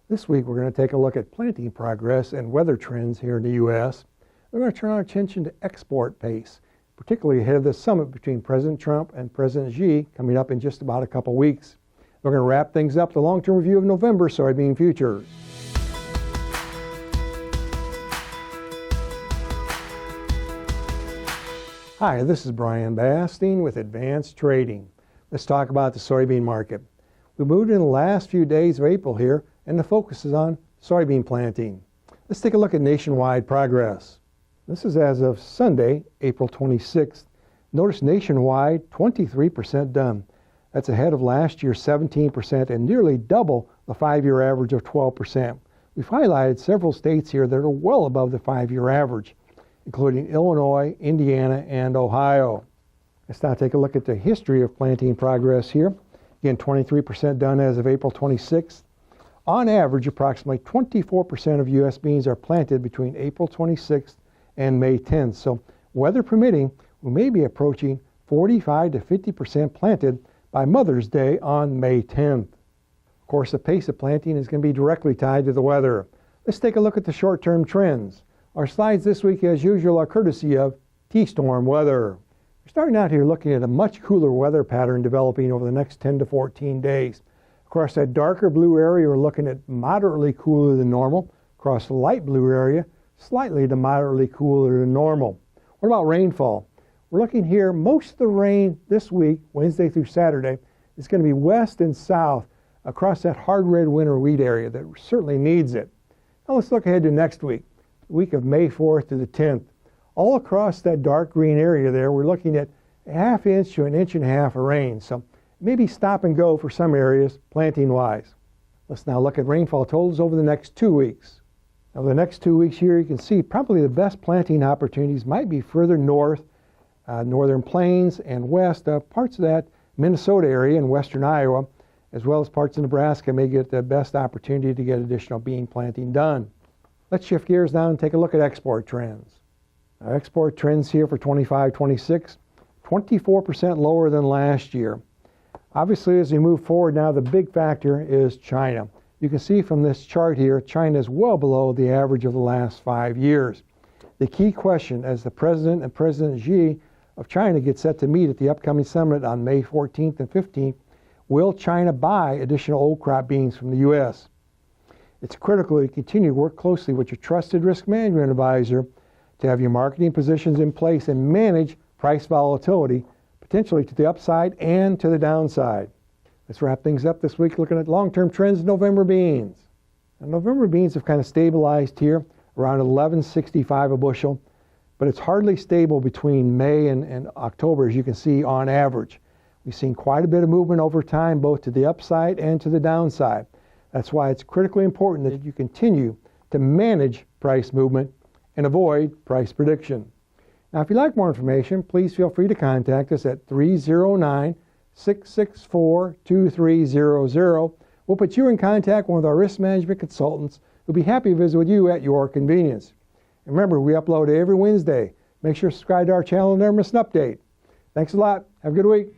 This week we're going to take a look at planting progress and weather trends here in the U.S. We're going to turn our attention to export pace, particularly ahead of the summit between President Trump and President Xi coming up in just about a couple weeks. We're going to wrap things up with a long-term review of November soybean futures. Hi, this is Brian Basting with Advanced Trading. Let's talk about the soybean market. We moved in the last few days of April here, and the focus is on soybean planting. Let's take a look at nationwide progress. This is as of Sunday, April 26th. Notice nationwide 23% done. That's ahead of last year's 17% and nearly double the 5-year average of 12%. We've highlighted several states here that are well above the 5-year average, including Illinois, Indiana, and Ohio. Let's now take a look at the history of planting progress here. Again, 23% done as of April 26th. On average, approximately 24% of U.S. beans are planted between April 26th and May 10th. So, weather permitting, we may be approaching 45 to 50% planted by Mother's Day on May 10th. Of course, the pace of planting is going to be directly tied to the weather. Let's take a look at the short-term trends. Our slides this week, as usual, are courtesy of T-Storm Weather. We're starting out here looking at a much cooler weather pattern developing over the next 10 to 14 days. Across that darker blue area, we're looking at moderately cooler than normal. Across the light blue area, slightly to moderately cooler than normal. What about rainfall? We're looking here, most of the rain this week, Wednesday through Saturday, is going to be west and south across that hard red winter wheat area that certainly needs it. Now let's look ahead to next week, the week of May 4th to the 10th. All across that dark green area there, we're looking at a ½ inch to 1.5 inches of rain. So maybe stop and go for some areas, planting-wise. Let's now look at rainfall totals over the next 2 weeks. Now, the next 2 weeks here, you can see probably the best planting opportunities might be further north, northern plains and west, parts of that Minnesota area and western Iowa, as well as parts of Nebraska may get the best opportunity to get additional bean planting done. Let's shift gears now and take a look at export trends. Now, export trends here for 25-26, 24% lower than last year. Obviously, as we move forward now, the big factor is China. You can see from this chart here, China is well below the average of the last 5 years. The key question as the President and President Xi of China get set to meet at the upcoming summit on May 14th and 15th, will China buy additional old crop beans from the U.S.? It's critical to continue to work closely with your trusted risk management advisor to have your marketing positions in place and manage price volatility, potentially to the upside and to the downside. Let's wrap things up this week looking at long-term trends in November beans. Now, November beans have kind of stabilized here around $11.65 a bushel, but it's hardly stable between May and October, as you can see on average. We've seen quite a bit of movement over time, both to the upside and to the downside. That's why it's critically important that you continue to manage price movement and avoid price prediction. Now, if you'd like more information, please feel free to contact us at 309-664-2300. We'll put you in contact with one of our risk management consultants who'll be happy to visit with you at your convenience. And remember, we upload every Wednesday. Make sure to subscribe to our channel and never miss an update. Thanks a lot. Have a good week.